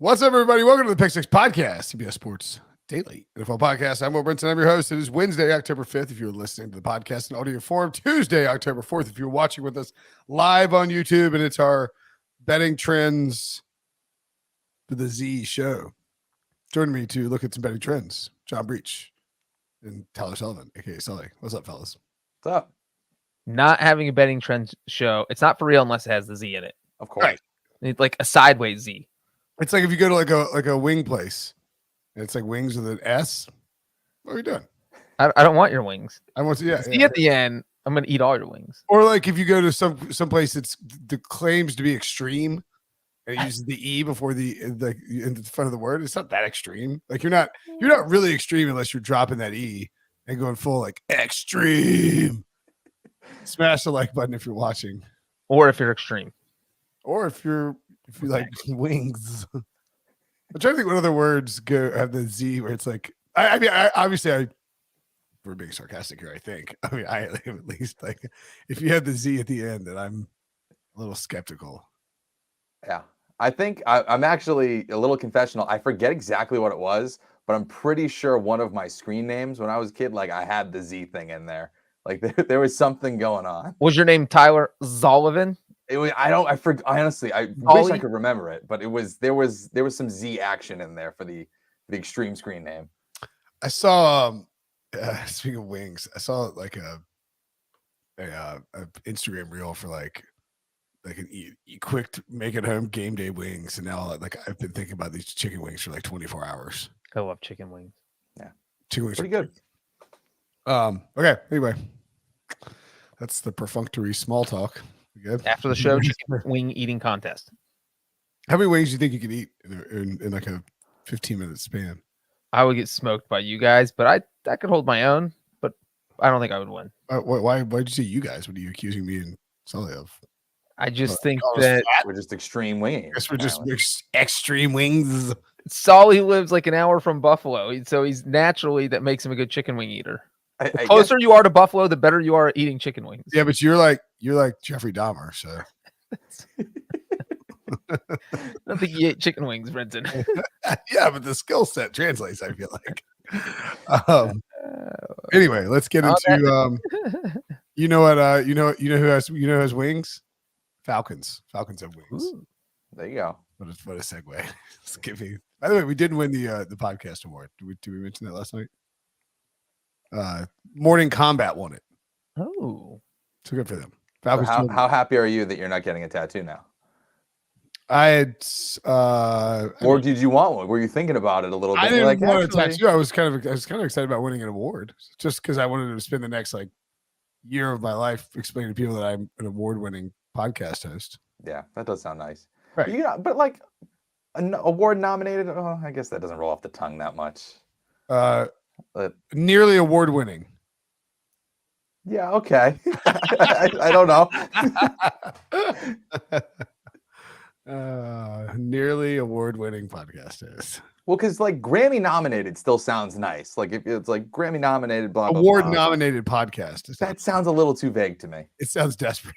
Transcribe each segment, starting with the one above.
What's up, everybody? Welcome to the Pick Six Podcast, CBS Sports Daily NFL Podcast. I'm Brinson. I'm your host. It is Wednesday, October 5th, if you're listening to the podcast in audio form. Tuesday, October 4th, if you're watching with us live on YouTube. And it's our betting trends for the Z show. Joining me to look at some betting trends, John Breach and Tyler Sullivan, a.k.a. Sully. What's up, fellas? What's up? Not having a betting trends show. It's not for real unless it has the Z in it. Of course. Right. It's like a sideways Z. It's like if you go to like a wing place, and it's like wings with an S. What are you doing? I don't want your wings. I want to, yeah. See at the end, I'm gonna eat all your wings. Or like if you go to some place that's claims to be extreme, and it uses the E before the in the front of the word. It's not that extreme. Like you're not really extreme unless you're dropping that E and going full like extreme. Smash the like button if you're watching, Or if you're extreme. or if you like wings. I'm trying to think what other words have the Z where it's like. I mean, obviously we're being sarcastic here. I am at least like if you have the Z at the end, then I'm a little skeptical. Yeah. I think I'm actually a little confessional. I forget exactly what it was, but I'm pretty sure one of my screen names when I was a kid, like I had the Z thing in there. Like there was something going on. Was your name Tyler Sullivan? It was, honestly, I wish I could remember it, but there was some Z action in there for the extreme screen name. I saw speaking of wings, I saw like a Instagram reel for like an quick make at home game day wings, and now like I've been thinking about these chicken wings for like 24 hours. I love chicken wings. Yeah, chicken wings pretty good. Okay, anyway, that's the perfunctory small talk. We good? After the show, chicken wing eating contest. How many wings do you think you could eat in like a 15-minute span? I would get smoked by you guys, but I could hold my own, but I don't think I would win. Why did you say you guys? What are you accusing me and Sully of? I just think that we're just extreme winging. I guess we're just extreme wings. Sully lives like an hour from Buffalo, so he's naturally that makes him a good chicken wing eater. The closer you are to Buffalo, the better you are at eating chicken wings. Yeah, but you're like Jeffrey Dahmer, so. I don't think you ate chicken wings, Brenton. Yeah, but the skill set translates, I feel like. Anyway, let's get into you know who has wings? Falcons. Falcons have wings. Ooh. There you go. What a segue. By the way, we didn't win the podcast award. Did we mention that last night? Morning Combat won it. Oh, so good for them. So how happy are you that you're not getting a tattoo now? I had, or did you want one? Were you thinking about it a little bit? I didn't want a tattoo. I was kind of excited about winning an award, just because I wanted to spend the next like year of my life explaining to people that I'm an award-winning podcast host. Yeah, that does sound nice. Right. Yeah, but like an award nominated, I guess that doesn't roll off the tongue that much. Nearly award-winning. Yeah. Okay. I don't know. Nearly award-winning podcast host. Well, because like Grammy nominated still sounds nice. Like if it's like Grammy nominated, blah, award nominated podcast. That sounds a little too vague to me. It sounds desperate.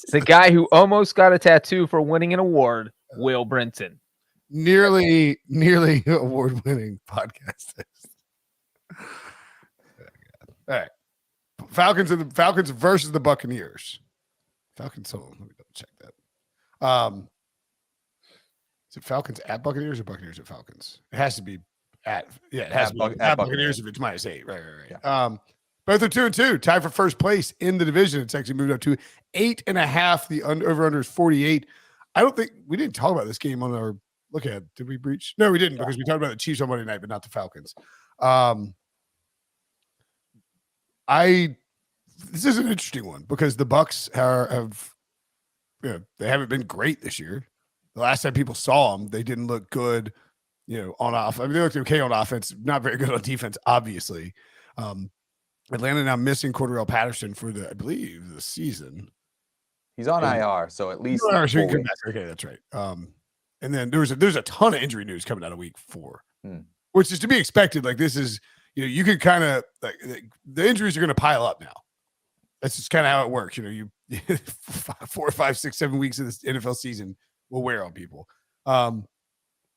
The guy who almost got a tattoo for winning an award, Will Brinson. Nearly award-winning podcast host. All right. Falcons versus the Buccaneers. Falcons. Hold on, let me double check that. Is it Falcons at Buccaneers or Buccaneers at Falcons? It has to be at. Yeah, it has to be at Buccaneers if it's -8. Right. Yeah. Both are 2-2, tied for first place in the division. It's actually moved up to 8.5. The over/under is 48. I don't think we didn't talk about this game on our look ahead. Did we breach? No, we didn't, because we talked about the Chiefs on Monday night, but not the Falcons. This is an interesting one because the Bucs they haven't been great this year. The last time people saw them, they didn't look good, on off. I mean, they looked okay on offense, not very good on defense, obviously. Atlanta now missing Cordarrelle Patterson for I believe the season. He's on IR, so at least okay, that's right. And then there's a ton of injury news coming out of week 4, which is to be expected. Like this is, you could kind of like the injuries are going to pile up now. That's just kind of how it works. You 4, 5, 6, 7 weeks of this NFL season will wear on people.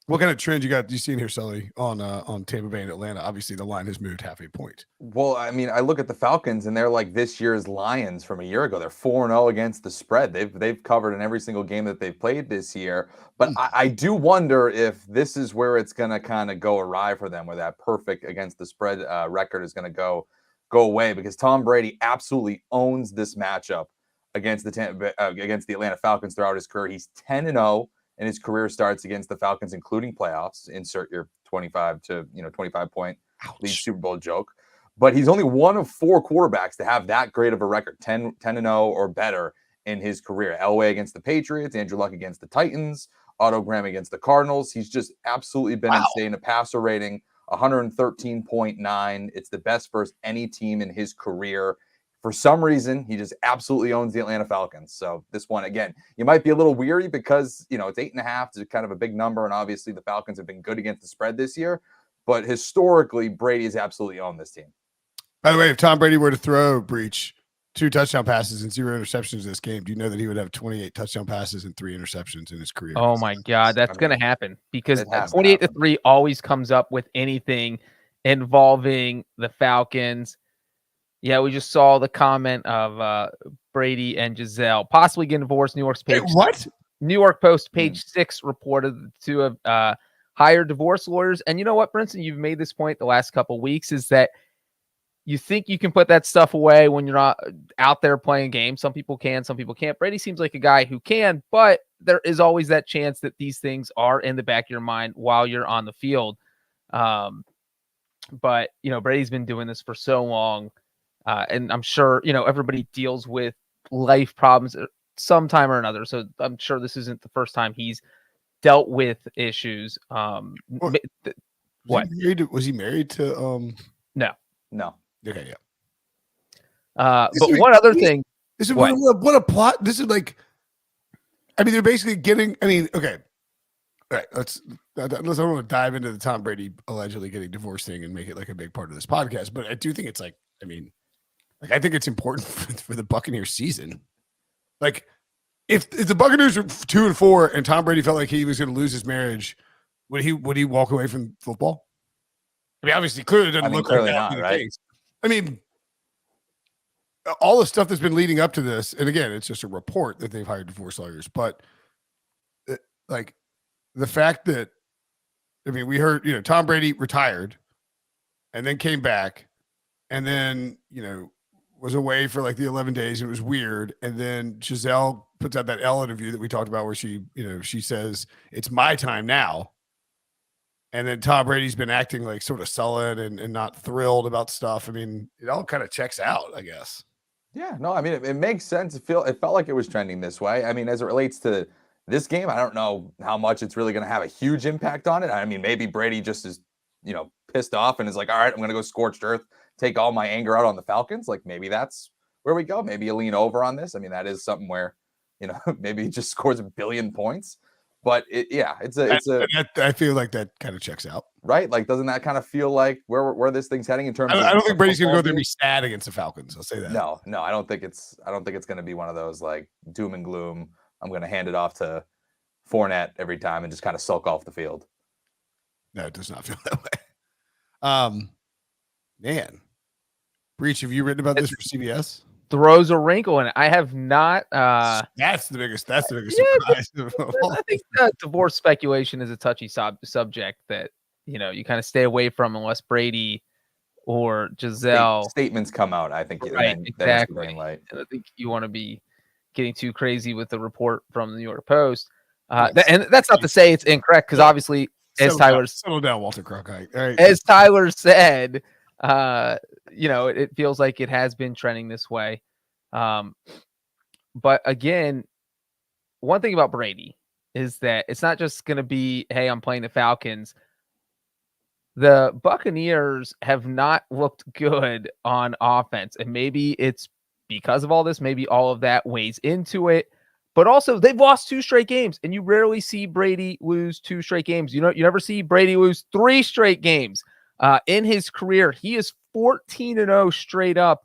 What kind of trend you seen here, Sully, on Tampa Bay and Atlanta? Obviously, the line has moved half a point. Well, I mean, I look at the Falcons and they're like this year's Lions from a year ago. They're 4-0 against the spread. They've covered in every single game that they've played this year. But I do wonder if this is where it's going to kind of go awry for them, where that perfect against the spread record is going to go away, because Tom Brady absolutely owns this matchup against the Atlanta Falcons throughout his career. He's 10-0. And his career starts against the Falcons, including playoffs. Insert your 25 point lead Super Bowl joke. But he's only one of 4 quarterbacks to have that great of a record, 10-0 or better in his career. Elway against the Patriots, Andrew Luck against the Titans, Otto Graham against the Cardinals. He's just absolutely been insane. A passer rating, 113.9. It's the best versus any team in his career. For some reason, he just absolutely owns the Atlanta Falcons. So this one, again, you might be a little weary because, it's 8.5. It's kind of a big number. And obviously the Falcons have been good against the spread this year. But historically, Brady has absolutely owned this team. By the way, if Tom Brady were to throw, Breach, 2 touchdown passes and 0 interceptions this game, do you know that he would have 28 touchdown passes and 3 interceptions in his career? Oh my God, that's going to happen, because 28-3 always comes up with anything involving the Falcons. Yeah, we just saw the comment of Brady and Giselle possibly getting divorced. New York's page. Wait, what? New York Post page 6 reported to have hired divorce lawyers. And you know what, Brinson, you've made this point the last couple of weeks, is that you think you can put that stuff away when you're not out there playing games. Some people can, some people can't. Brady seems like a guy who can, but there is always that chance that these things are in the back of your mind while you're on the field. But Brady's been doing this for so long. And I'm sure, everybody deals with life problems sometime or another. So I'm sure this isn't the first time he's dealt with issues. What? Was he married to? No. Okay, yeah. But one other thing. This is what a plot. This is like, they're basically getting. Okay. All right, let's. I don't want to dive into the Tom Brady allegedly getting divorced thing and make it like a big part of this podcast, but I do think it's like, I think it's important for the Buccaneers season. Like, if the Buccaneers were 2-4 and Tom Brady felt like he was going to lose his marriage, would he walk away from football? Obviously, clearly it doesn't look like that. Not, right? All the stuff that's been leading up to this, and again, it's just a report that they've hired divorce lawyers, but like the fact that, we heard, Tom Brady retired and then came back and then, was away for like the 11 days. And it was weird. And then Giselle puts out that Elle interview that we talked about where she says, it's my time now. And then Tom Brady's been acting like sort of sullen and not thrilled about stuff. It all kind of checks out, I guess. Yeah, no, it makes sense. It felt like it was trending this way. As it relates to this game, I don't know how much it's really going to have a huge impact on it. Maybe Brady just is, pissed off and is like, all right, I'm going to go scorched earth, take all my anger out on the Falcons. Like, maybe that's where we go. Maybe you lean over on this. That is something where, maybe he just scores 1 billion points. But I feel like that kind of checks out, right? Like, doesn't that kind of feel like where this thing's heading in terms of? I don't think Brady's going to go there and be sad against the Falcons. I'll say that. No, I don't think it's going to be one of those like doom and gloom. I'm going to hand it off to Fournette every time and just kind of sulk off the field. No, it does not feel that way. Man, Breach, have you written about this for CBS? Throws a wrinkle in it. I have not. That's the biggest surprise. I think divorce speculation is a touchy subject that you kind of stay away from unless Brady or Giselle statements come out. I think right, exactly. And I think you want to be getting too crazy with the report from the New York Post. And that's not to say it's incorrect, because obviously, settle down, Walter Cronkite. Right. As Tyler said, it feels like it has been trending this way. But again, one thing about Brady is that it's not just going to be, hey, I'm playing the Falcons. The Buccaneers have not looked good on offense, and maybe it's because of all this. Maybe all of that weighs into it. But also, they've lost 2 straight games, and you rarely see Brady lose 2 straight games. You never see Brady lose 3 straight games. In his career, he is 14-0 straight up,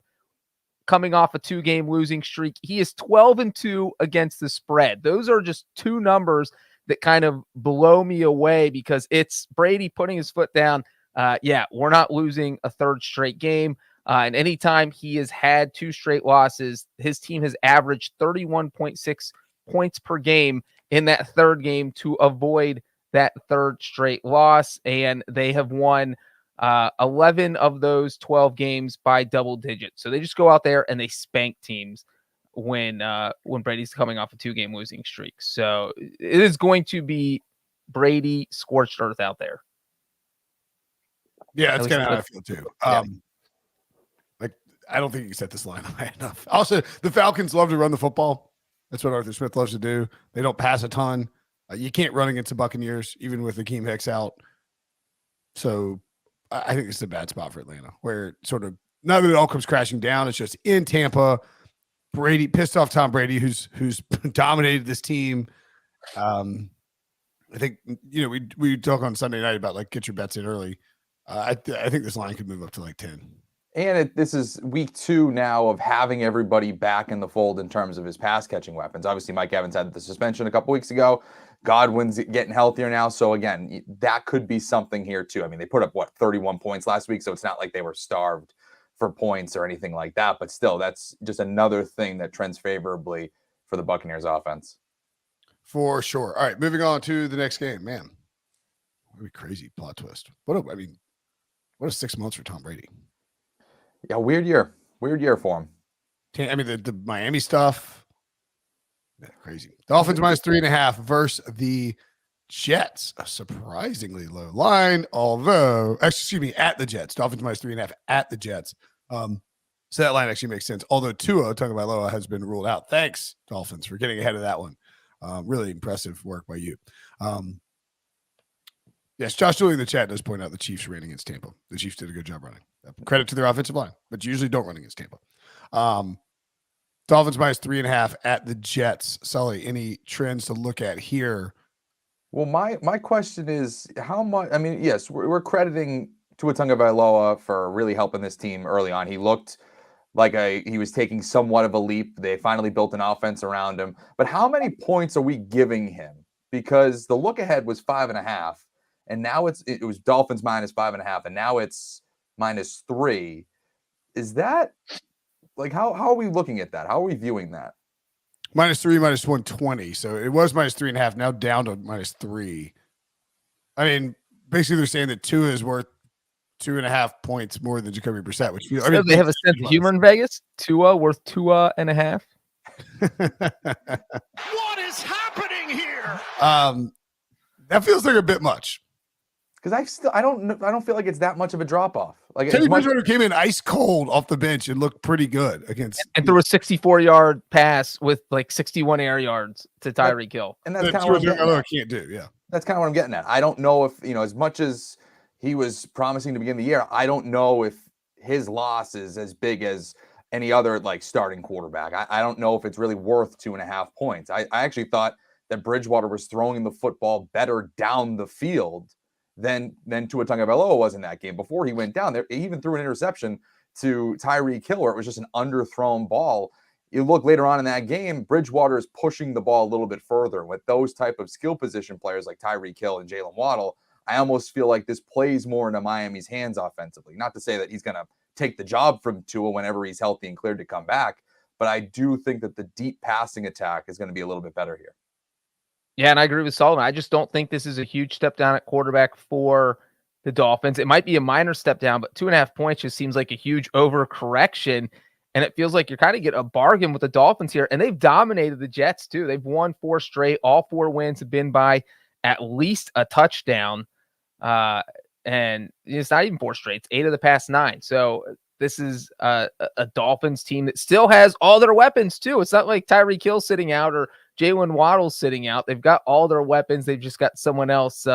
coming off a 2-game losing streak. He is 12-2 against the spread. Those are just 2 numbers that kind of blow me away because it's Brady putting his foot down. We're not losing a third straight game. And anytime he has had 2 straight losses, his team has averaged 31.6 points per game in that third game to avoid that third straight loss. And they have won 11 of those 12 games by double digits. So they just go out there and they spank teams when Brady's coming off a 2-game losing streak. So it is going to be Brady scorched earth out there. Yeah, that's kind of how I feel too. I don't think you can set this line high enough. Also, the Falcons love to run the football. That's what Arthur Smith loves to do. They don't pass a ton. You can't run against the Buccaneers, even with Akeem Hicks out. So I think it's a bad spot for Atlanta, where sort of now that it all comes crashing down, it's just in Tampa. Brady pissed off Tom Brady, who's dominated this team. I think we talk on Sunday night about like get your bets in early. I think this line could move up to like 10. And this is week 2 now of having everybody back in the fold in terms of his pass catching weapons. Obviously, Mike Evans had the suspension a couple weeks ago. Godwin's getting healthier now. So again, that could be something here too. I mean, they put up 31 points last week. So it's not like they were starved for points or anything like that. But still, that's just another thing that trends favorably for the Buccaneers offense. For sure. All right, moving on to the next game. Man, what a crazy plot twist. What a 6 months for Tom Brady. Yeah, weird year for him. I mean, the Miami stuff, crazy. Dolphins minus 3.5 versus the Jets, a surprisingly low line. Although, at the Jets, Dolphins minus 3.5 at the Jets. So that line actually makes sense. Although Tua Tagovailoa has been ruled out. Thanks, Dolphins, for getting ahead of that one. Really impressive work by you. Yes, Josh Dooley in the chat does point out the Chiefs ran against Tampa. The Chiefs did a good job running. Credit to their offensive line, but you usually don't run against Tampa. Dolphins minus 3.5 at the Jets. Sully, any trends to look at here? Well, my question is how much. I mean, yes, we're crediting Tua Tagovailoa for really helping this team early on. He looked like he was taking somewhat of a leap. They finally built an offense around him. But how many points are we giving him? Because the look ahead was 5.5. And now it was Dolphins minus 5.5, and now it's minus 3. Is that like how are we looking at that? How are we viewing that? Minus 3, minus 120. So it was minus 3.5, now down to minus 3. I mean, basically they're saying that Tua is worth 2.5 points more than Jacoby Brissett, which they have a sense of humor in Vegas. Tua worth 2.5. What is happening here? That feels like a bit much. Because I don't feel like it's that much of a drop off. Like Teddy Bridgewater came in ice cold off the bench and looked pretty good against and threw a 64-yard pass with like 61 air yards to Tyreek Hill. And that's kind of what I can't do. Yeah, that's kind of what I'm getting at. I don't know if as much as he was promising to begin the year, I don't know if his loss is as big as any other like starting quarterback. I don't know if it's really worth 2.5 points. I actually thought that Bridgewater was throwing the football better down the field than Tua Tagovailoa was in that game. Before he went down there, he even threw an interception to Tyreek Hill where it was just an underthrown ball. You look later on in that game, Bridgewater is pushing the ball a little bit further. With those type of skill position players like Tyreek Hill and Jalen Waddle, I almost feel like this plays more into Miami's hands offensively. Not to say that he's going to take the job from Tua whenever he's healthy and cleared to come back, but I do think that the deep passing attack is going to be a little bit better here. Yeah, and I agree with Sullivan. I just don't think this is a huge step down at quarterback for the Dolphins. It might be a minor step down, but 2.5 points just seems like a huge overcorrection. And it feels like you're kind of getting a bargain with the Dolphins here. And they've dominated the Jets, too. They've won 4 straight. All 4 wins have been by at least a touchdown. And it's not even 4 straight. It's 8 of the past 9. So this is a Dolphins team that still has all their weapons, too. It's not like Tyreek Hill sitting out or Jalen Waddle's sitting out. They've got all their weapons. They've just got someone else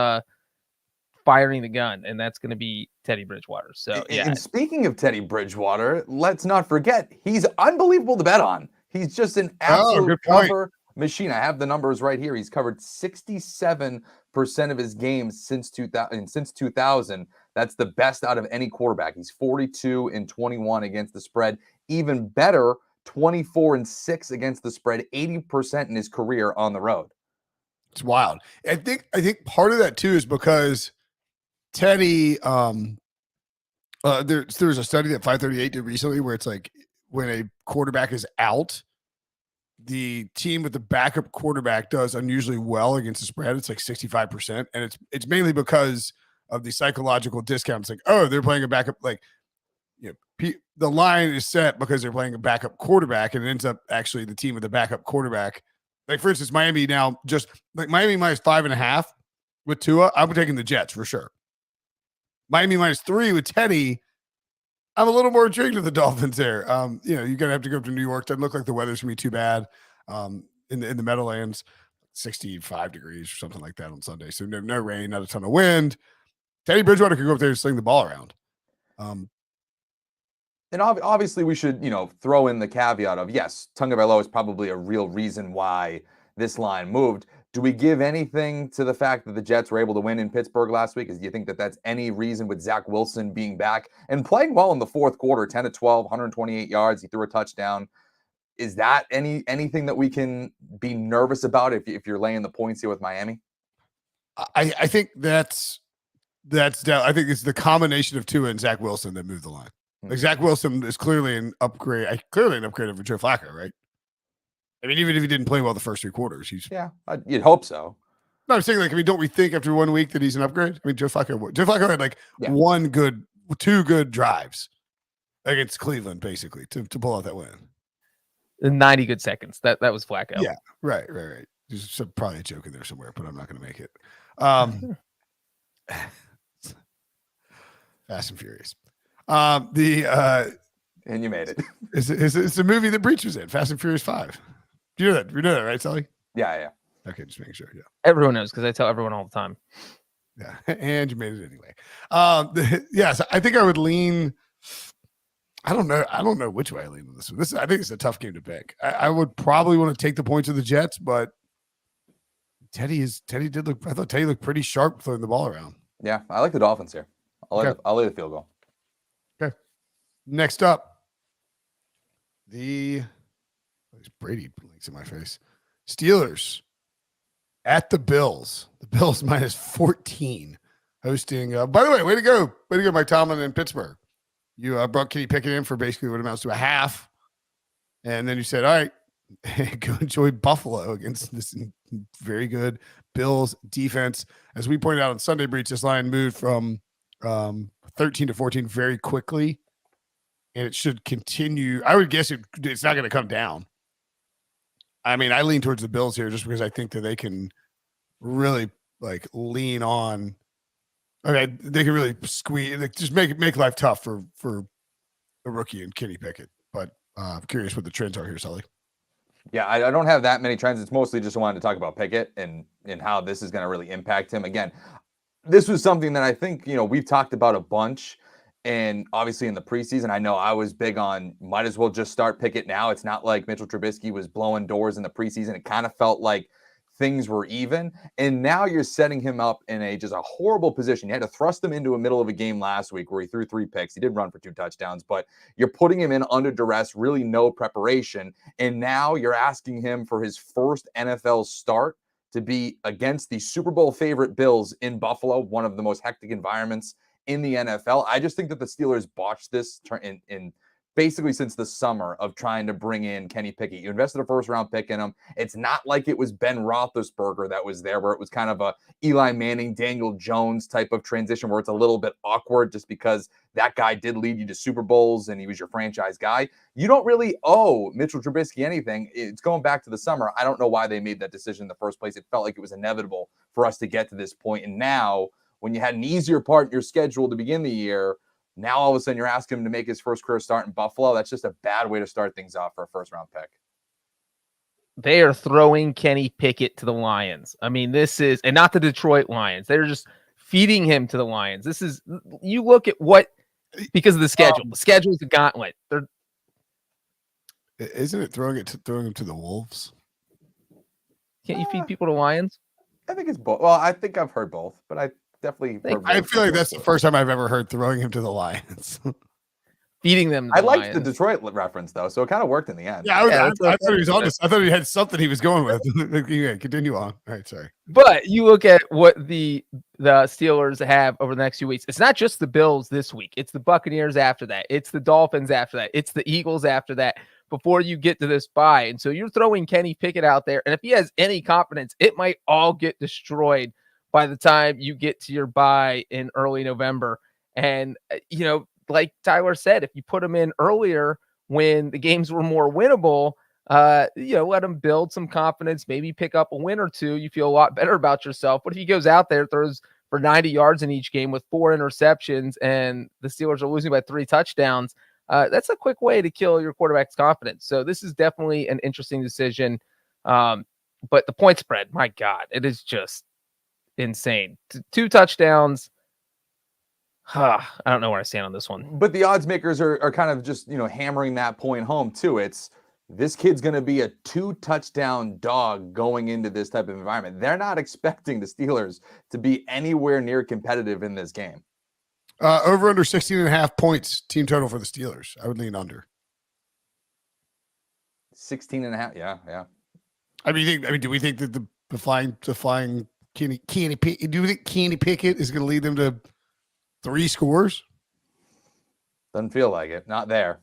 firing the gun, and that's going to be Teddy Bridgewater. So, yeah. And speaking of Teddy Bridgewater, let's not forget, he's unbelievable to bet on. He's just an absolute cover machine. I have the numbers right here. He's covered 67% of his games since 2000. That's the best out of any quarterback. He's 42-21 against the spread. Even better, 24-6 against the spread, 80% in his career on the road. It's wild. I think part of that too is because Teddy, there was a study that 538 did recently where it's like when a quarterback is out, the team with the backup quarterback does unusually well against the spread. It's like 65%. And it's mainly because of the psychological discount. It's like, oh, they're playing a backup, like, the line is set because they're playing a backup quarterback, and it ends up actually the team with the backup quarterback. Like, for instance, Miami now just like Miami minus 5.5 with Tua. I'm taking the Jets for sure. Miami minus 3 with Teddy. I'm a little more intrigued with the Dolphins there. You're gonna have to go up to New York. Doesn't look like the weather's gonna be too bad. In the Meadowlands, 65 degrees or something like that on Sunday. So no rain, not a ton of wind. Teddy Bridgewater could go up there and sling the ball around. And obviously, we should, throw in the caveat of, yes, Tagovailoa is probably a real reason why this line moved. Do we give anything to the fact that the Jets were able to win in Pittsburgh last week? Do you think that that's any reason with Zach Wilson being back and playing well in the fourth quarter, 10 to 12, 128 yards, he threw a touchdown? Is that anything that we can be nervous about if you're laying the points here with Miami? I think I think it's the combination of Tua and Zach Wilson that moved the line. Like, Zach Wilson is clearly an upgrade over Joe Flacco, right? I mean, even if he didn't play well the first 3 quarters, You'd hope so. No, I'm saying, like, don't we think after 1 week that he's an upgrade? I mean, Joe Flacco had like 2 good drives against Cleveland, basically, to pull out that win. 90 good seconds. That was Flacco. Yeah, right. There's probably a joke in there somewhere, but I'm not going to make it. Fast and Furious. And you made it. It's a movie that Breach was in, Fast and Furious 5. Do you know that? You know that, right, Sully? Yeah. Okay, just making sure. Yeah, everyone knows because I tell everyone all the time. Yeah, and you made it anyway. So I think I would lean. I don't know which way I lean on this one. I think it's a tough game to pick. I would probably want to take the points of the Jets, but Teddy did look. I thought Teddy looked pretty sharp throwing the ball around. Yeah, I like the Dolphins here. I'll lay the field goal. Okay. Next up, Brady blinks in my face. Steelers at the Bills. The Bills minus 14 hosting. By the way way to go, Mike Tomlin in Pittsburgh. You brought Kenny Pickett in for basically what amounts to a half, and then you said, "All right, go enjoy Buffalo against this very good Bills defense." As we pointed out on Sunday Breach, this line moved from 13 to 14 very quickly, and it should continue. I would guess it's not going to come down. I mean, I lean towards the Bills here just because I think that they can really lean on. Okay, they can really squeeze, just make life tough for a rookie and Kenny Pickett. But I'm curious what the trends are here, Sully. Yeah, I don't have that many trends. It's mostly just wanted to talk about Pickett and how this is going to really impact him. Again, this was something that I think, we've talked about a bunch. And obviously in the preseason, I know I was big on might as well just start Pickett now. It's not like Mitchell Trubisky was blowing doors in the preseason. It kind of felt like things were even. And now you're setting him up in just a horrible position. You had to thrust him into the middle of a game last week where he threw 3 picks. He did run for 2 touchdowns, but you're putting him in under duress, really no preparation. And now you're asking him for his first NFL start to be against the Super Bowl favorite Bills in Buffalo, one of the most hectic environments in the NFL. I just think that the Steelers botched this in basically since the summer of trying to bring in Kenny Pickett. You invested a first-round pick in him. It's not like it was Ben Roethlisberger that was there, where it was kind of a Eli Manning, Daniel Jones type of transition where it's a little bit awkward just because that guy did lead you to Super Bowls and he was your franchise guy. You don't really owe Mitchell Trubisky anything. It's going back to the summer. I don't know why they made that decision in the first place. It felt like it was inevitable for us to get to this point. And now, when you had an easier part in your schedule to begin the year, now all of a sudden you're asking him to make his first career start in Buffalo. That's just a bad way to start things off for a first-round pick. They are throwing Kenny Pickett to the Lions. I mean, and not the Detroit Lions. They're just feeding him to the Lions. You look at because of the schedule. The schedule is a gauntlet. Isn't it throwing him to the Wolves? Can't you feed people to Lions? I think it's both. Well, I think I've heard both, but I definitely. I feel like that's the first time I've ever heard throwing him to the Lions. feeding them. I liked the Detroit reference though, so it kind of worked in the end. Yeah, I thought he was on this. I thought he had something he was going with. Yeah, continue on. All right, sorry. But you look at what the Steelers have over the next few weeks. It's not just the Bills this week. It's the Buccaneers after that. It's the Dolphins after that. It's the Eagles after that before you get to this bye. And so you're throwing Kenny Pickett out there. And if he has any confidence, it might all get destroyed by the time you get to your bye in early November. And, like Tyler said, if you put him in earlier when the games were more winnable, let him build some confidence, maybe pick up a win or two. You feel a lot better about yourself. But if he goes out there, throws for 90 yards in each game with 4 interceptions, and the Steelers are losing by 3 touchdowns, that's a quick way to kill your quarterback's confidence. So this is definitely an interesting decision. But the point spread, my God, it is just insane. 2 touchdowns. I don't know where I stand on this one. But the odds makers are kind of just, hammering that point home too. It's this kid's going to be a 2-touchdown dog going into this type of environment. They're not expecting the Steelers to be anywhere near competitive in this game. Over under 16.5 points team total for the Steelers. I would lean under. 16.5. Yeah. Do we think that the flying Kenny Pickett, do you think Kenny Pickett is going to lead them to 3 scores? Doesn't feel like it. Not there.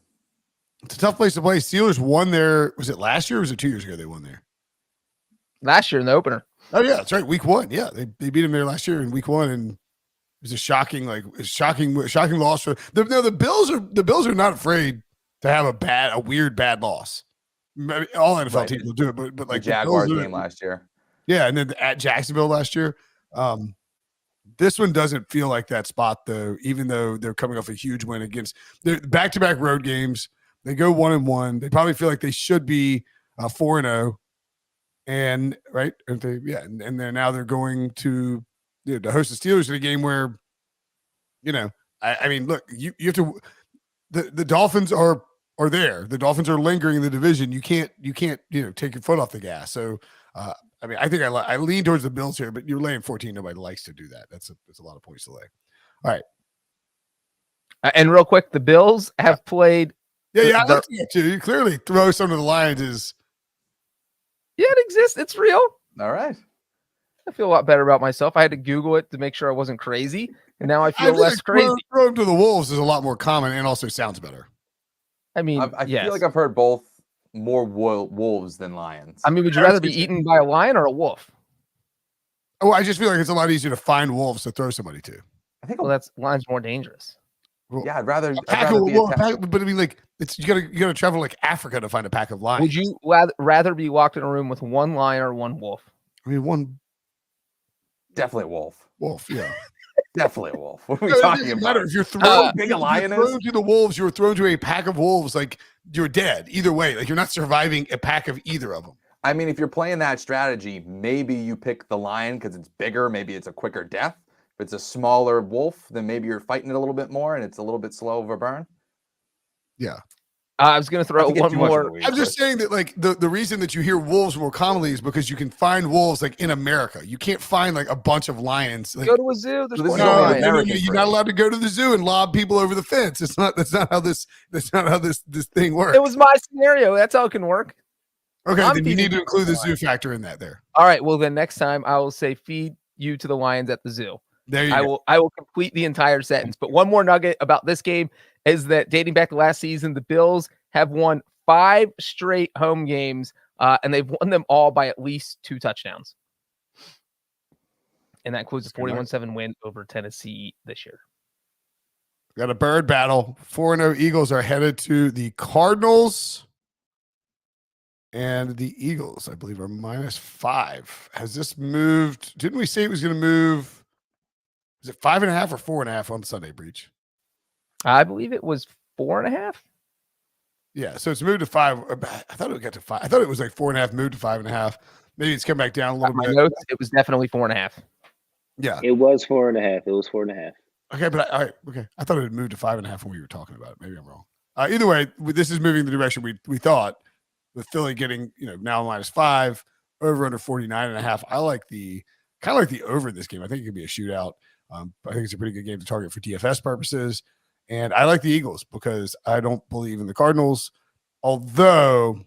It's a tough place to play. Steelers won there. Was it last year or was it 2 years ago they won there? Last year in the opener. Oh, yeah, that's right. Week 1. Yeah, they beat them there last year in week 1, and it was a shocking loss for the Bills are not afraid to have a weird bad loss. All NFL teams will do it, but like the Jaguars game last year. Yeah, and then at Jacksonville last year. This one doesn't feel like that spot, though, even though they're coming off a huge win against the back-to-back road games. They go 1-1. They probably feel like they should be 4-0. And right. And then now they're going to host the Steelers in a game where, I mean, look, you have to, the Dolphins are there. The Dolphins are lingering in the division. You can't, take your foot off the gas. So, I think I lean towards the Bills here, but you're laying 14. Nobody likes to do that. That's a lot of points to lay. All right. And real quick, the Bills have played. Yeah. I like that too. You clearly throw some of the Lions is. Yeah, it exists. It's real. All right. I feel a lot better about myself. I had to Google it to make sure I wasn't crazy, and now I feel less crazy. Throw to the Wolves is a lot more common and also sounds better. I mean, I feel like I've heard both more wolves than lions. I mean, would you rather be eaten by a lion or a wolf? Oh, I just feel like it's a lot easier to find wolves to throw somebody to. I think that's lions more dangerous. Well, yeah, I'd rather but I mean, like you gotta travel like Africa to find a pack of lions. Would you rather be locked in a room with 1 lion or 1 wolf? I mean, one. Definitely wolf. Wolf, yeah. Definitely wolf. What are we talking about? If you're thrown, big a lion thrown to the wolves, you're thrown to a pack of wolves. Like you're dead either way. Like you're not surviving a pack of either of them. I mean, if you're playing that strategy, maybe you pick the lion because it's bigger. Maybe it's a quicker death. If it's a smaller wolf, then maybe you're fighting it a little bit more and it's a little bit slow of a burn. Yeah. I was going to throw one more. I'm just saying that like the reason that you hear wolves more commonly is because you can find wolves like in America. You can't find like a bunch of lions. Like, go to a zoo. There's you're not allowed to go to the zoo and lob people over the fence. That's not how this thing works. It was my scenario. That's how it can work. Okay, then you need to include the zoo factor in that there. All right. Well, then next time I will say feed you to the lions at the zoo. There you go. I will complete the entire sentence. But one more nugget about this game is that dating back to last season, the Bills have won 5 straight home games, and they've won them all by at least 2 touchdowns. And that includes a 41-7 win over Tennessee this year. Got a bird battle. 4-0 Eagles are headed to the Cardinals. And the Eagles, I believe, are -5. Has this moved? Didn't we say it was going to move? Was it 5.5 or 4.5 on Sunday, Breach? I believe it was 4.5. Yeah, so it's moved to 5. I thought it would get to 5. I thought it was like 4.5, moved to 5.5. Maybe it's come back down a little bit. My notes, it was definitely 4.5. Yeah, it was 4.5. It was 4.5. Okay, but all right, okay. I thought it had moved to 5.5 when we were talking about it. Maybe I'm wrong. Either way, this is moving the direction we thought. With Philly getting now -5, over under 49.5. I like the over in this game. I think it could be a shootout. I think it's a pretty good game to target for DFS purposes. And I like the Eagles because I don't believe in the Cardinals, although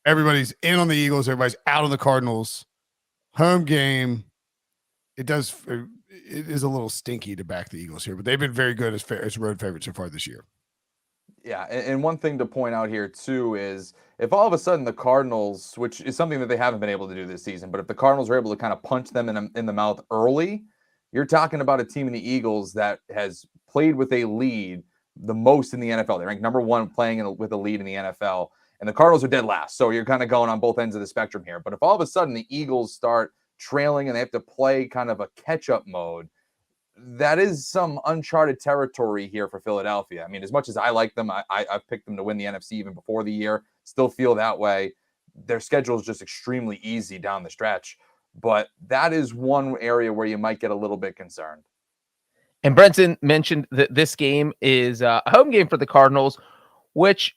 everybody's in on the Eagles, everybody's out on the Cardinals. Home game, it is a little stinky to back the Eagles here, but they've been very good as road favorites so far this year. Yeah, and one thing to point out here too is if all of a sudden the Cardinals, which is something that they haven't been able to do this season, but if the Cardinals are able to kind of punch them in the mouth early, you're talking about a team in the Eagles that has played with a lead the most in the NFL. They rank number one playing with a lead in the NFL, and the Cardinals are dead last. So you're kind of going on both ends of the spectrum here. But if all of a sudden the Eagles start trailing and they have to play kind of a catch-up mode, that is some uncharted territory here for Philadelphia. I mean, as much as I like them, I've picked them to win the NFC even before the year. Still feel that way. Their schedule is just extremely easy down the stretch. But that is one area where you might get a little bit concerned. And Brinson mentioned that this game is a home game for the Cardinals, which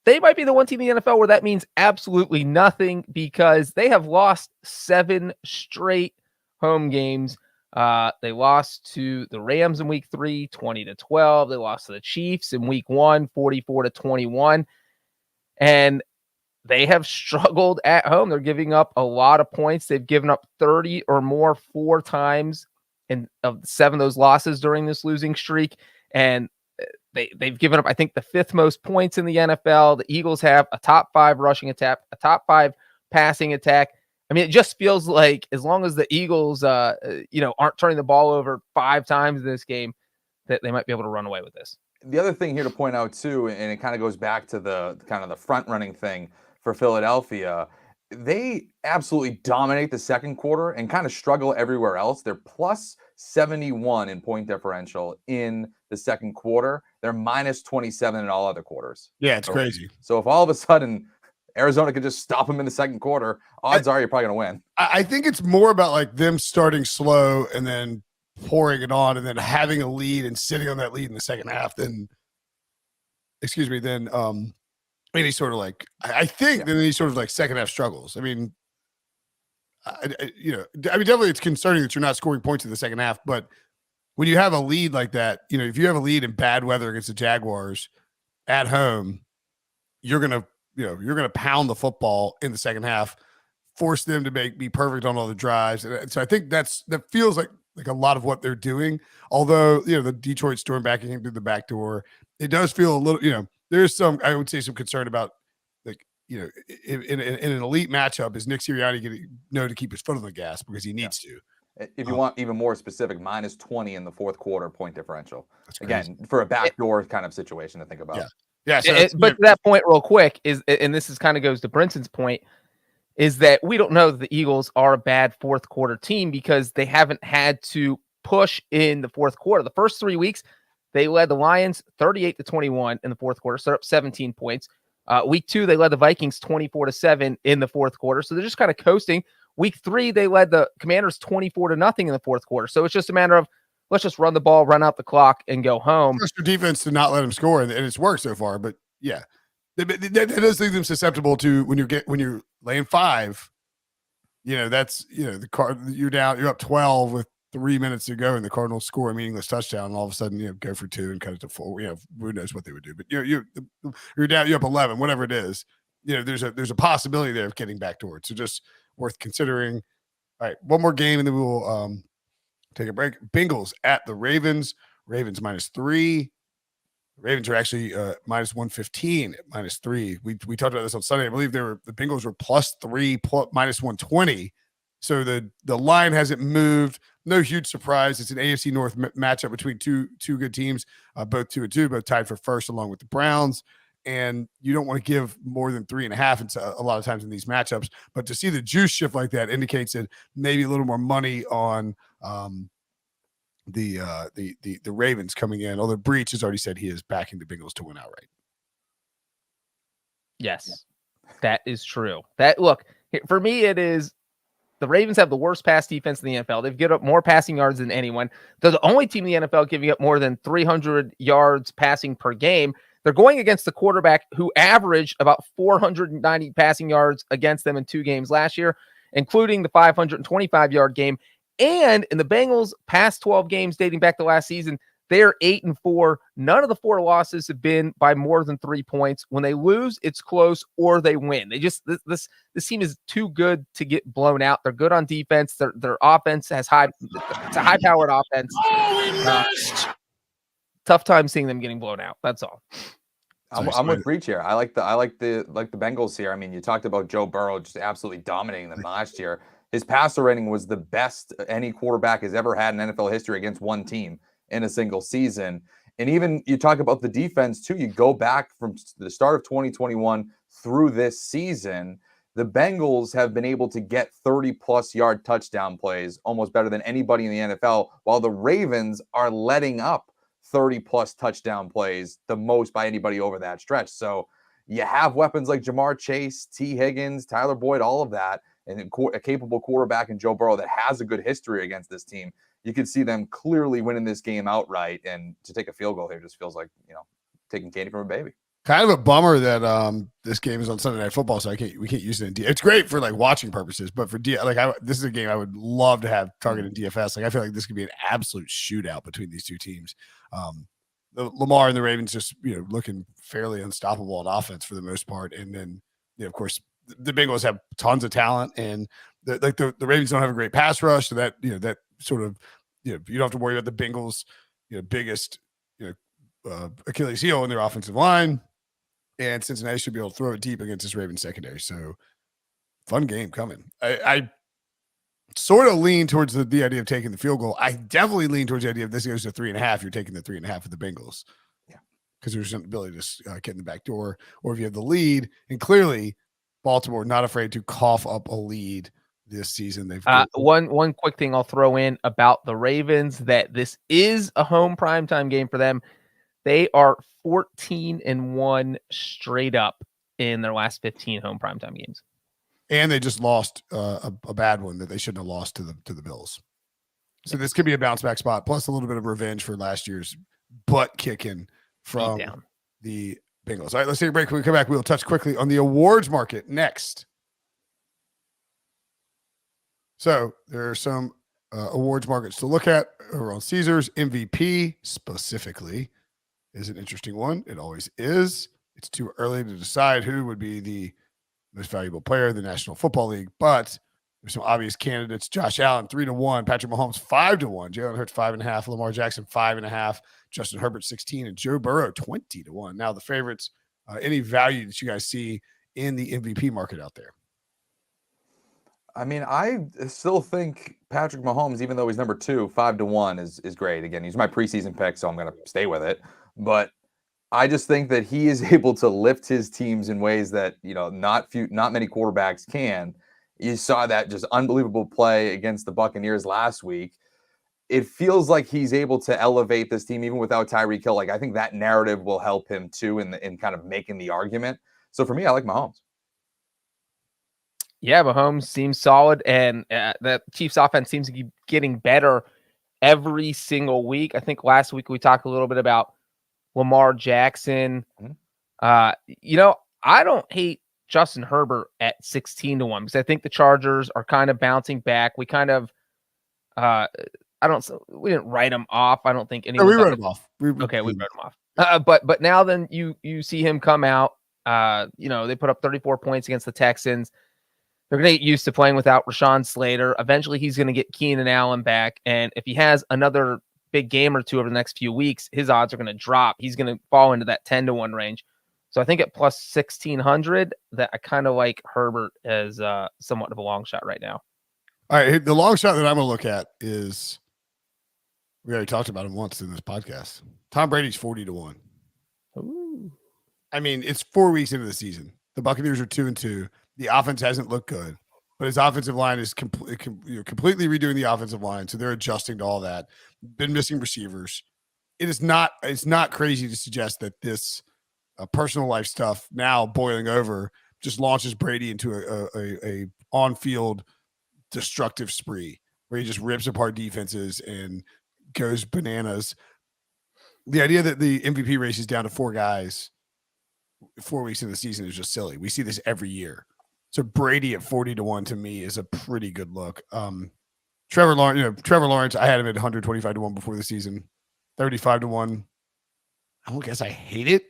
they might be the one team in the NFL where that means absolutely nothing because they have lost 7 straight home games. They lost to the Rams in week 3, 20-12. They lost to the Chiefs in week 1, 44-21. And they have struggled at home. They're giving up a lot of points. They've given up 30 or more 4 times in of 7 of those losses during this losing streak. And they've given up, I think, the 5th most points in the NFL. The Eagles have a top 5 rushing attack, a top 5 passing attack. I mean, it just feels like as long as the Eagles, aren't turning the ball over 5 times in this game, that they might be able to run away with this. The other thing here to point out too, and it kind of goes back to the kind of the front running thing for Philadelphia, they absolutely dominate the second quarter and kind of struggle everywhere else. They're plus 71 in point differential in the second quarter. They're minus 27 in all other quarters. Yeah, it's crazy. So if all of a sudden Arizona could just stop them in the second quarter, odds are you're probably going to win. I think it's more about like them starting slow and then pouring it on and then having a lead and sitting on that lead in the second half than any sort of like, I think then any sort of like second half struggles. I mean, definitely it's concerning that you're not scoring points in the second half, but when you have a lead like that, if you have a lead in bad weather against the Jaguars at home, you're going to pound the football in the second half, force them to be perfect on all the drives. And so I think that feels like a lot of what they're doing. Although, the Detroit storm back in through the back door, it does feel a little, there's some, I would say, some concern about in an elite matchup, is Nick Sirianni going to know to keep his foot on the gas because he needs to. If you want even more specific, minus 20 in the fourth quarter point differential. Again, for a backdoor kind of situation to think about. Yeah. Yeah, so but to that point, real quick, kind of goes to Brinson's point, is that we don't know that the Eagles are a bad fourth quarter team because they haven't had to push in the fourth quarter. The first 3 weeks, they led the Lions 38-21 in the fourth quarter, so up 17 points. Week 2, they led the Vikings 24-7 in the fourth quarter, so they're just kind of coasting. Week 3, they led the Commanders 24-0 in the fourth quarter. So it's just a matter of let's just run the ball, run out the clock, and go home. Trust your defense to not let them score, and it's worked so far. But yeah, that does leave them susceptible to when you're laying 5. That's you're up 12 with 3 minutes to go, and the Cardinals score a meaningless touchdown, and all of a sudden go for 2 and cut it to 4. Who knows what they would do? But you're down, you're up 11, whatever it is. There's a possibility there of getting back towards. So just worth considering. All right, one more game, and then we will take a break. Bengals at the Ravens. Ravens -3. Ravens are actually minus 115 at -3. We talked about this on Sunday. I believe the Bengals were +3, minus 120. So the line hasn't moved. No huge surprise. It's an AFC North matchup between two good teams, both 2-2, both tied for first, along with the Browns. And you don't want to give more than 3.5 a lot of times in these matchups. But to see the juice shift like that indicates that maybe a little more money on the Ravens coming in. Although Breach has already said he is backing the Bengals to win outright. Yes, that is true. Look, for me, it is the Ravens have the worst pass defense in the NFL. They've given up more passing yards than anyone. They're the only team in the NFL giving up more than 300 yards passing per game. They're going against the quarterback who averaged about 490 passing yards against them in 2 games last year, including the 525-yard game. And in the Bengals' past 12 games dating back to last season, They are 8-4. None of the 4 losses have been by more than 3 points. When they lose, it's close or they win. They just this team is too good to get blown out. They're good on defense. Their offense has it's a high-powered offense. Oh, we missed. Tough time seeing them getting blown out. That's all. I'm with Breach here. I like the Bengals here. I mean, you talked about Joe Burrow just absolutely dominating them last year. His passer rating was the best any quarterback has ever had in NFL history against one team in a single season. And even you talk about the defense too. You go back from the start of 2021 through this season, the Bengals have been able to get 30+ yard touchdown plays, almost better than anybody in the NFL, while the Ravens are letting up 30+ touchdown plays, the most by anybody over that stretch. So you have weapons like Jamar Chase, T. Higgins, Tyler Boyd, all of that, and a capable quarterback in Joe Burrow that has a good history against this team. You could see them clearly winning this game outright, and to take a field goal here just feels like, taking candy from a baby. Kind of a bummer that this game is on Sunday Night Football, so we can't use it in It's great for like watching purposes, but for this is a game I would love to have targeted DFS. Like I feel like this could be an absolute shootout between these two teams. The Lamar and the Ravens just looking fairly unstoppable on offense for the most part, and then of course the Bengals have tons of talent, and the Ravens don't have a great pass rush, so that that sort of you don't have to worry about the Bengals biggest Achilles heel in their offensive line. And Cincinnati should be able to throw it deep against this Ravens secondary. So fun game coming. I sort of lean towards the idea of taking the field goal. I definitely lean towards the idea of this goes to 3.5. You're taking the 3.5 of the Bengals. Yeah. Because there's an ability to get in the back door. Or if you have the lead, and clearly Baltimore not afraid to cough up a lead this season. They've one quick thing I'll throw in about the Ravens, that this is a home primetime game for them. They are 14-1 straight up in their last 15 home primetime games, and they just lost a bad one that they shouldn't have lost to the Bills. So this could be a bounce back spot, plus a little bit of revenge for last year's butt kicking from the Bengals. All right, let's take a break. When we come back, we'll touch quickly on the awards market next. So there are some awards markets to look at over on Caesars. MVP specifically is an interesting one. It always is. It's too early to decide who would be the most valuable player in the National Football League, but there's some obvious candidates. Josh Allen, 3-1. Patrick Mahomes, 5-1. Jalen Hurts, 5.5. Lamar Jackson, 5.5. Justin Herbert, 16. And Joe Burrow, 20-1. Now the favorites, any value that you guys see in the MVP market out there? I mean, I still think Patrick Mahomes, even though he's number 2, 5-1 is great. Again, he's my preseason pick, so I'm going to stay with it. But I just think that he is able to lift his teams in ways that, not many quarterbacks can. You saw that just unbelievable play against the Buccaneers last week. It feels like he's able to elevate this team even without Tyreek Hill. Like, I think that narrative will help him too in kind of making the argument. So for me, I like Mahomes. Yeah, Mahomes seems solid, and the Chiefs offense seems to keep getting better every single week. I think last week we talked a little bit about Lamar Jackson. I don't hate Justin Herbert at 16-1 because I think the Chargers are kind of bouncing back. We kind of, we didn't write him off. I don't think anyone. No, we wrote him off. We wrote him off. But now then you see him come out. They put up 34 points against the Texans. They're going to get used to playing without Rashawn Slater. Eventually, he's going to get Keenan Allen back, and if he has another big game or two over the next few weeks, his odds are going to drop. He's going to fall into that 10-1 range. So I think at plus 1,600, that I kind of like Herbert as somewhat of a long shot right now. All right, the long shot that I'm going to look at is, we already talked about him once in this podcast. Tom Brady's 40-1. Ooh. I mean, it's 4 weeks into the season. The Buccaneers are 2-2. The offense hasn't looked good, but his offensive line is completely redoing the offensive line, so they're adjusting to all that. Been missing receivers. It's not crazy to suggest that this personal life stuff now boiling over just launches Brady into a on-field destructive spree where he just rips apart defenses and goes bananas. The idea that the MVP race is down to 4 guys 4 weeks into the season is just silly. We see this every year. So Brady at 40-1 to me is a pretty good look. Trevor Lawrence, I had him at 125-1 before the season. 35-1. I don't guess I hate it,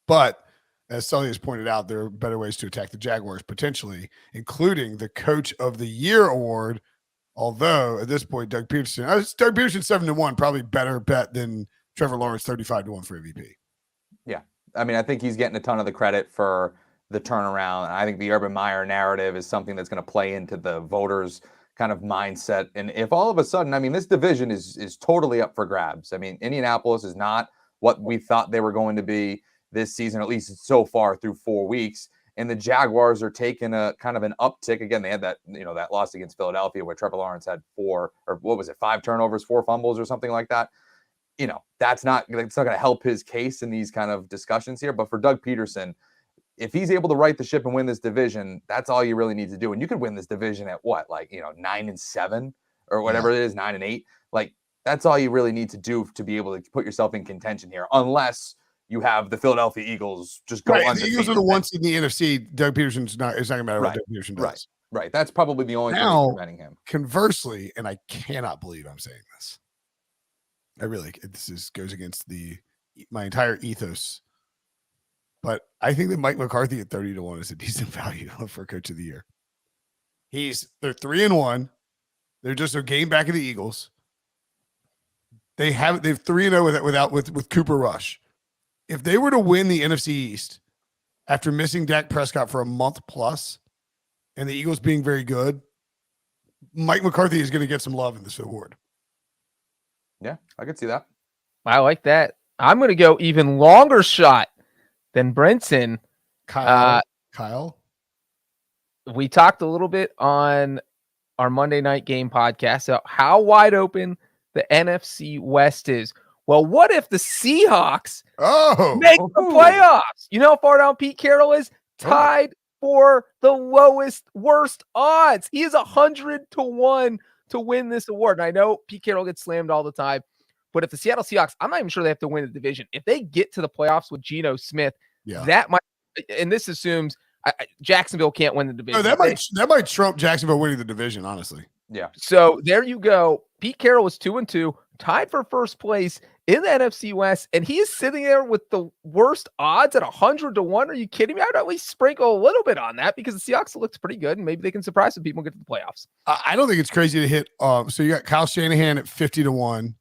but as Sully has pointed out, there are better ways to attack the Jaguars potentially, including the Coach of the Year award. Although at this point, Doug Peterson 7-1, probably better bet than Trevor Lawrence 35-1 for MVP. Yeah. I mean, I think he's getting a ton of the credit for the turnaround. I think the Urban Meyer narrative is something that's going to play into the voters' kind of mindset. And if all of a sudden, I mean, this division is totally up for grabs. I mean, Indianapolis is not what we thought they were going to be this season, at least so far through 4 weeks. And the Jaguars are taking a kind of an uptick. Again, they had that, that loss against Philadelphia where Trevor Lawrence had 5 turnovers, 4 fumbles or something like that. That's not going to help his case in these kind of discussions here. But for Doug Peterson, if he's able to right the ship and win this division, that's all you really need to do. And you could win this division at 9-7 or whatever it is, 9-8. Like, that's all you really need to do to be able to put yourself in contention here, unless you have the Philadelphia Eagles just go undefeated. The Eagles are the ones in the NFC. Doug Peterson's not. It's not going to matter what Doug Peterson does. Right. That's probably the only thing preventing him. Conversely, and I cannot believe I'm saying this. I really, goes against my entire ethos. But I think that Mike McCarthy at 30-1 is a decent value for Coach of the Year. They're 3-1. They're just a game back of the Eagles. They've 3-0 with Cooper Rush. If they were to win the NFC East after missing Dak Prescott for a month plus, and the Eagles being very good, Mike McCarthy is going to get some love in this award. Yeah, I could see that. I like that. I'm going to go even longer shot than Brinson. Kyle? We talked a little bit on our Monday Night Game podcast about how wide open the NFC West is. Well, what if the Seahawks make the playoffs? You know how far down Pete Carroll is? Tied for the worst odds. He is 100-1 to win this award. And I know Pete Carroll gets slammed all the time, but if the Seattle Seahawks, I'm not even sure they have to win the division. If they get to the playoffs with Geno Smith, that might, and this assumes Jacksonville can't win the division. No, that might trump Jacksonville winning the division, honestly. Yeah. So there you go. Pete Carroll is 2-2, tied for first place in the NFC West, and he is sitting there with the worst odds at 100-1. Are you kidding me? I'd at least sprinkle a little bit on that because the Seahawks looks pretty good, and maybe they can surprise some people and get to the playoffs. I don't think it's crazy to hit. So you got Kyle Shanahan at 50-1.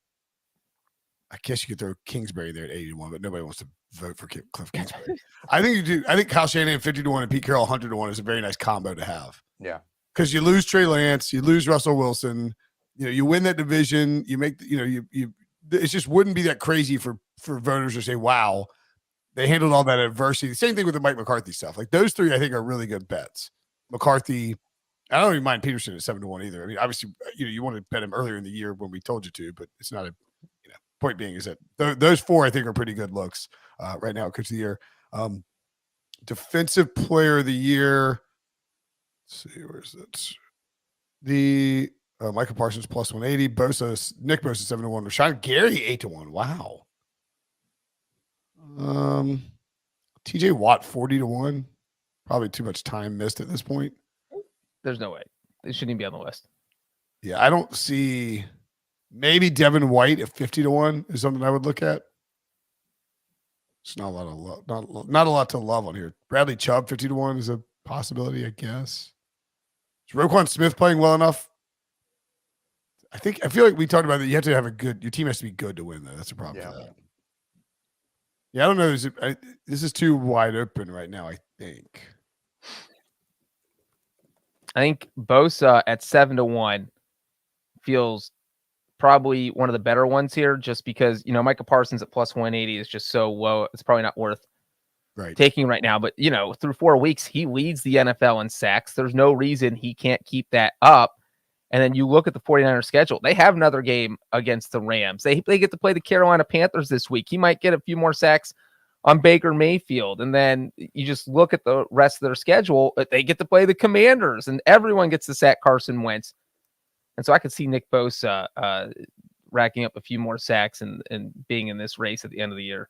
I guess you could throw Kingsbury there at 80-1, but nobody wants to vote for Cliff Kingsbury. I think you do. I think Kyle Shanahan 50-1 and Pete Carroll 100-1 is a very nice combo to have. Yeah. Because you lose Trey Lance, you lose Russell Wilson, you win that division, you make, it just wouldn't be that crazy for voters to say, wow, they handled all that adversity. Same thing with the Mike McCarthy stuff. Like those three, I think, are really good bets. McCarthy, I don't even mind Peterson at 7-1 either. I mean, obviously, you want to bet him earlier in the year when we told you to, but it's not a, point being is that those four, I think, are pretty good looks right now. Coach of the Year. Defensive Player of the Year. Let's see, where's that? The Micah Parsons plus 180. Nick Bosa 7-1. Rashawn Gary 8-1. Wow. TJ Watt 40-1. Probably too much time missed at this point. There's no way. It shouldn't even be on the list. Yeah, I don't see. Maybe Devin White at 50-1 is something I would look at. It's not a lot of love, not a lot to love on here. Bradley Chubb 50-1 is a possibility, I guess. Is Roquan Smith playing well enough? I feel like we talked about that. You have to have your team has to be good to win, though. That's a problem for that. Yeah, I don't know. This is too wide open right now, I think. I think Bosa at 7-1 feels probably one of the better ones here, just because Micah Parsons at plus 180 is just so low. It's probably not worth taking right now. But through 4 weeks, he leads the NFL in sacks. There's no reason he can't keep that up. And then you look at the 49ers schedule. They have another game against the Rams. They get to play the Carolina Panthers this week. He might get a few more sacks on Baker Mayfield. And then you just look at the rest of their schedule. They get to play the Commanders, and everyone gets to sack Carson Wentz. And so I could see Nick Bosa racking up a few more sacks and being in this race at the end of the year.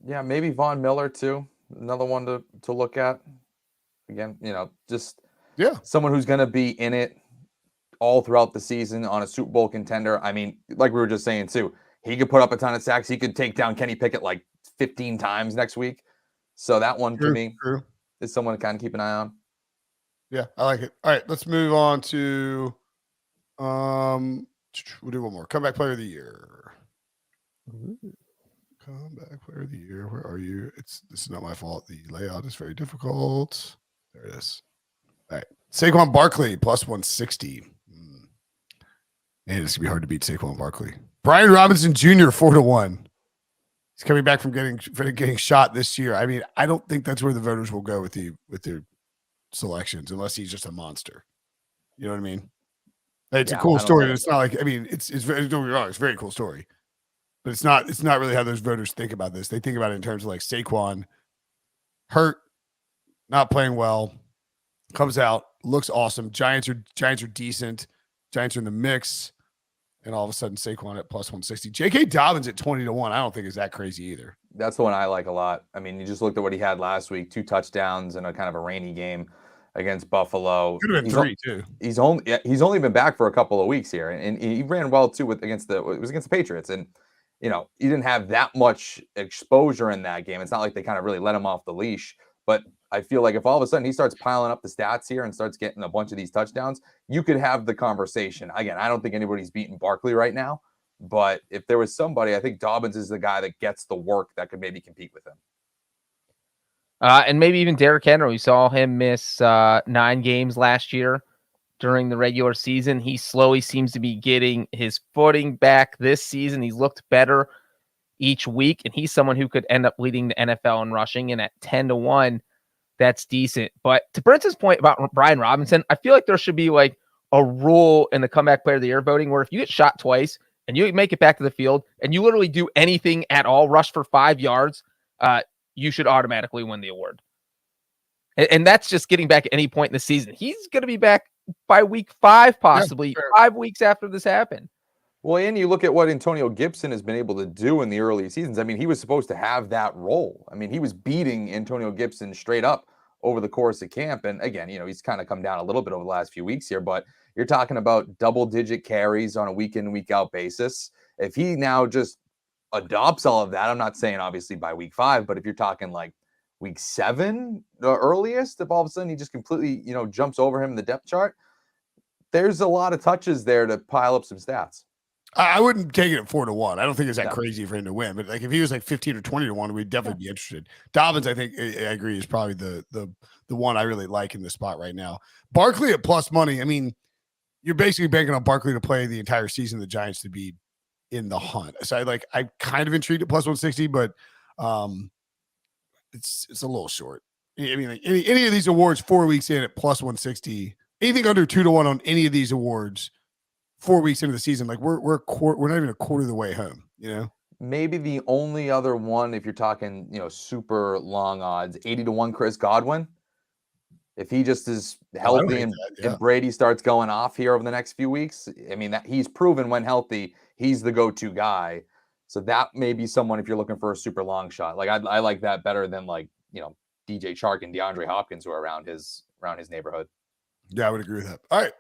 Yeah, maybe Von Miller too. Another one to look at. Again, just someone who's going to be in it all throughout the season on a Super Bowl contender. I mean, like we were just saying too, he could put up a ton of sacks. He could take down Kenny Pickett like 15 times next week. So that one to me is someone to kind of keep an eye on. Yeah, I like it. All right, let's move on to we'll do one more. Comeback player of the year. Comeback player of the year. Where are you? This is not my fault. The layout is very difficult. There it is. All right. Saquon Barkley plus 160. Man, it's gonna be hard to beat Saquon Barkley. Brian Robinson Jr. 4-1. He's coming back from getting shot this year. I mean, I don't think that's where the voters will go with their selections unless he's just a monster. You know what I mean? It's a cool story. And it's not like, I mean, it's very, don't get me wrong, it's a very cool story. But it's not really how those voters think about this. They think about it in terms of like Saquon hurt, not playing well, comes out, looks awesome. Giants are decent. Giants are in the mix. And all of a sudden, Saquon at plus 160. J.K. Dobbins at 20-1. I don't think is that crazy either. That's the one I like a lot. I mean, you just looked at what he had last week: 2 touchdowns in a kind of a rainy game against Buffalo. Could have been 3 too. He's only been back for a couple of weeks here, and he ran well too against the Patriots. And he didn't have that much exposure in that game. It's not like they kind of really let him off the leash. But I feel like if all of a sudden he starts piling up the stats here and starts getting a bunch of these touchdowns, you could have the conversation. Again, I don't think anybody's beating Barkley right now, but if there was somebody, I think Dobbins is the guy that gets the work that could maybe compete with him. And maybe even Derrick Henry. We saw him miss 9 games last year during the regular season. He slowly seems to be getting his footing back this season. He's looked better each week, and he's someone who could end up leading the NFL in rushing. And at 10-1, that's decent. But to Brinson's point about Brian Robinson, I feel like there should be like a rule in the comeback player of the year voting where if you get shot twice and you make it back to the field and you literally do anything at all, rush for 5 yards, you should automatically win the award. And that's just getting back at any point in the season. He's going to be back by week 5, possibly 5 weeks after this happened. Well, and you look at what Antonio Gibson has been able to do in the early seasons. I mean, he was supposed to have that role. I mean, he was beating Antonio Gibson straight up over the course of camp. And again, he's kind of come down a little bit over the last few weeks here, but you're talking about double-digit carries on a week-in, week-out basis. If he now just adopts all of that, I'm not saying obviously by week 5, but if you're talking like week 7, the earliest, if all of a sudden he just completely, jumps over him in the depth chart, there's a lot of touches there to pile up some stats. I wouldn't take it at 4-1. I don't think it's that crazy for him to win, but like if he was like 15 or 20-1, we'd definitely be interested. Dobbins, I think I agree, is probably the one I really like in the spot right now. Barkley at plus money. I mean, you're basically banking on Barkley to play the entire season, the Giants to be in the hunt. So I'm kind of intrigued at plus 160, but it's a little short. I mean, like any of these awards 4 weeks in at plus 160, anything under 2-1 on any of these awards 4 weeks into the season, like we're not even a quarter of the way home, Maybe the only other one, if you're talking, super long odds, 80-1 Chris Godwin. If he just is healthy and Brady starts going off here over the next few weeks, I mean, that he's proven when healthy, he's the go-to guy. So that may be someone if you're looking for a super long shot. Like I like that better than like, DJ Chark and DeAndre Hopkins who are around his neighborhood. Yeah, I would agree with that. All right.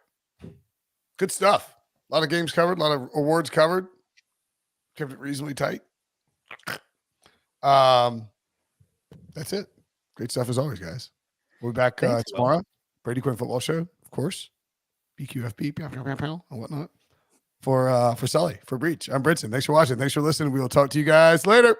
Good stuff. A lot of games covered, a lot of awards covered. Kept it reasonably tight. That's it. Great stuff as always, guys. We'll be back tomorrow. Brady Quinn Football Show, of course. BQFB, and whatnot. For Sully, for Breach. I'm Brinson. Thanks for watching. Thanks for listening. We will talk to you guys later.